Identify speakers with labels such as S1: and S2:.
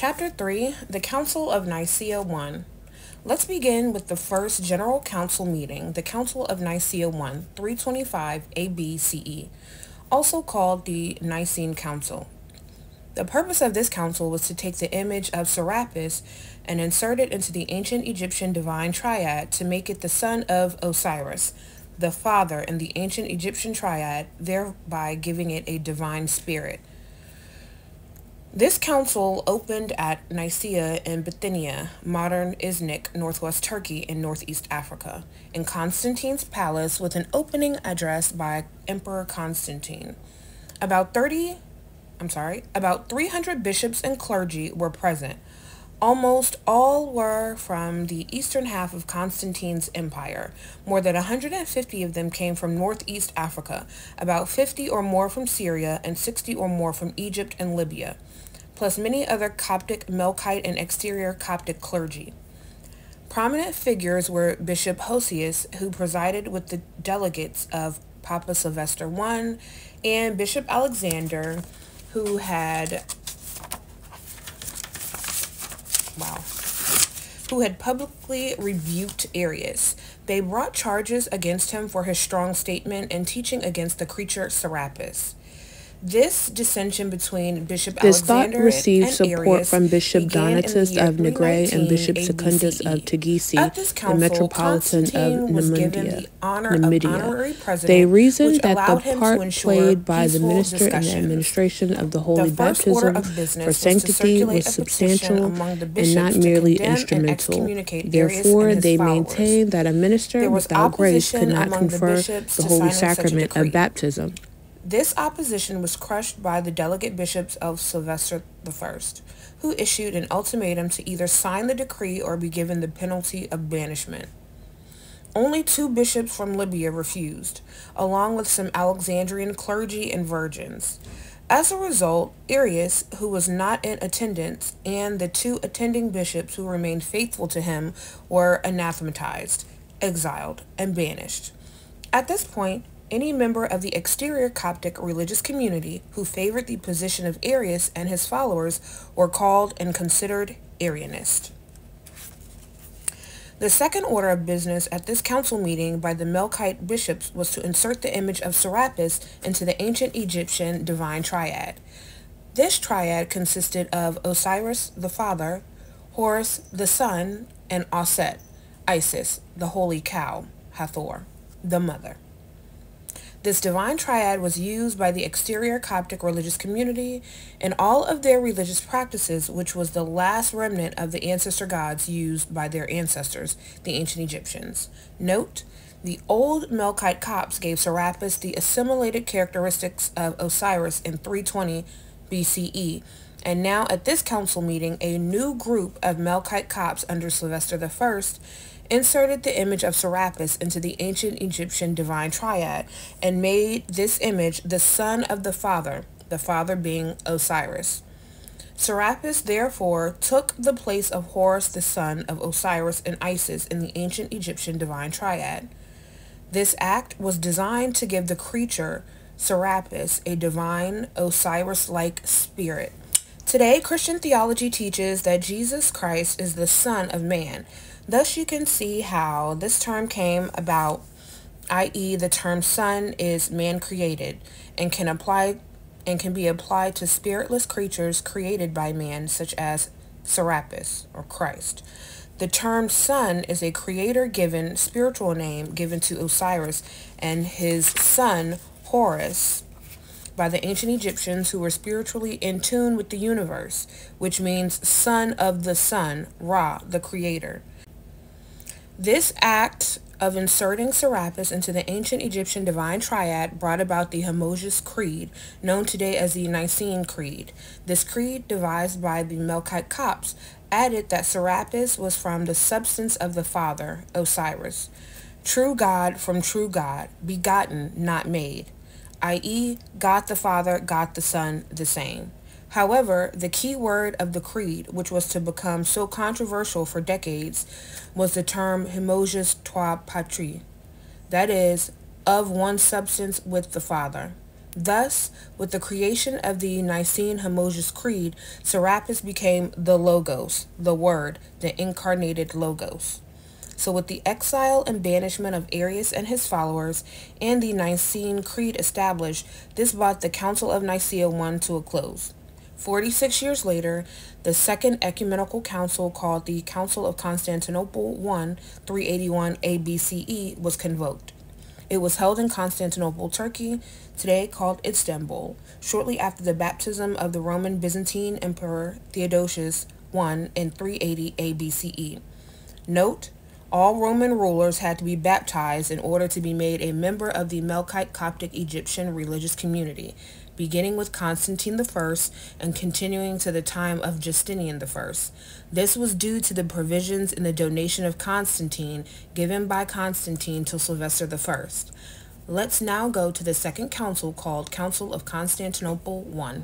S1: Chapter 3, The Council of Nicaea 1. Let's begin with the first General Council meeting, the Council of Nicaea 1, 325 ABCE, also called the Nicene Council. The purpose of this council was to take the image of Serapis and insert it into the ancient Egyptian divine triad to make it the son of Osiris, the father in the ancient Egyptian triad, thereby giving it a divine spirit. This council opened at Nicaea in Bithynia, modern Iznik, northwest Turkey in northeast Africa, in Constantine's palace with an opening address by Emperor Constantine. About 300 bishops and clergy were present. Almost all were from the eastern half of Constantine's empire. More than 150 of them came from northeast Africa, about 50 or more from Syria, and 60 or more from Egypt and Libya, plus many other Coptic, Melkite, and exterior Coptic clergy. Prominent figures were Bishop Hosius, who presided with the delegates of Papa Sylvester I, and Bishop Alexander, who had publicly rebuked Arius. They brought charges against him for his strong statement and teaching against the creature Serapis. This dissension between Bishop Alexander
S2: received
S1: and
S2: support
S1: Arius
S2: from Bishop Donatus of Negré and Bishop
S1: ABCE.
S2: Secundus of Tegesi,
S1: At this
S2: the
S1: council,
S2: Metropolitan of
S1: Constantine was given the honor of
S2: Numidia.
S1: honorary president,
S2: They reasoned
S1: which
S2: that
S1: allowed
S2: the
S1: him
S2: part
S1: to ensure
S2: played by the
S1: peaceful
S2: minister in the
S1: discussions.
S2: administration of the holy
S1: The first order
S2: baptism
S1: of business
S2: for
S1: was to
S2: sanctity
S1: circulate
S2: was
S1: a petition
S2: substantial
S1: among the
S2: and
S1: bishops
S2: not
S1: to
S2: merely
S1: condemn and
S2: instrumental.
S1: excommunicate Arius
S2: Therefore,
S1: and his
S2: they
S1: followers.
S2: maintained that a minister
S1: There was
S2: without grace could
S1: opposition
S2: not
S1: among the
S2: confer
S1: bishops
S2: the
S1: to
S2: holy
S1: signing such a
S2: sacrament
S1: decree.
S2: of baptism.
S1: This opposition was crushed by the delegate bishops of Sylvester I, who issued an ultimatum to either sign the decree or be given the penalty of banishment. Only 2 bishops from Libya refused, along with some Alexandrian clergy and virgins. As a result, Arius, who was not in attendance, and the 2 attending bishops who remained faithful to him were anathematized, exiled, and banished. At this point, any member of the exterior Coptic religious community who favored the position of Arius and his followers were called and considered Arianist. The second order of business at this council meeting by the Melkite bishops was to insert the image of Serapis into the ancient Egyptian divine triad. This triad consisted of Osiris, the father, Horus, the son, and Auset, Isis, the holy cow, Hathor, the mother. This divine triad was used by the exterior Coptic religious community in all of their religious practices, which was the last remnant of the ancestor gods used by their ancestors, the ancient Egyptians. Note, the old Melkite Copts gave Serapis the assimilated characteristics of Osiris in 320 BCE, and now at this council meeting, a new group of Melkite Copts under Sylvester I inserted the image of Serapis into the ancient Egyptian divine triad and made this image the son of the father being Osiris. Serapis therefore took the place of Horus, the son of Osiris and Isis in the ancient Egyptian divine triad. This act was designed to give the creature Serapis a divine Osiris-like spirit. Today, Christian theology teaches that Jesus Christ is the Son of Man. Thus, you can see how this term came about, i.e., the term son is man created and can be applied to spiritless creatures created by man, such as Serapis or Christ. The term son is a creator-given spiritual name given to Osiris and his son Horus by the ancient Egyptians, who were spiritually in tune with the universe, which means son of the sun, Ra, the creator. This act of inserting Serapis into the ancient Egyptian divine triad brought about the Homogeneous Creed, known today as the Nicene Creed. This creed, devised by the Melkite Copts, added that Serapis was from the substance of the Father, Osiris, true God from true God, begotten, not made, i.e., God the Father, God the Son, the same. However, the key word of the creed, which was to become so controversial for decades, was the term homogeneous trois patries, that is, of one substance with the Father. Thus, with the creation of the Nicene Homogeneous Creed, Serapis became the Logos, the Word, the incarnated Logos. So with the exile and banishment of Arius and his followers and the Nicene Creed established, this brought the Council of Nicaea I to a close. 46 years later, the Second Ecumenical Council, called the Council of Constantinople I, 381 ABCE, was convoked. It was held in Constantinople, Turkey, today called Istanbul, shortly after the baptism of the Roman Byzantine Emperor Theodosius I in 380 ABCE. Note, all Roman rulers had to be baptized in order to be made a member of the Melkite Coptic Egyptian religious community, beginning with Constantine I and continuing to the time of Justinian I. This was due to the provisions in the donation of Constantine given by Constantine to Sylvester I. Let's now go to the Second Council, called Council of Constantinople I.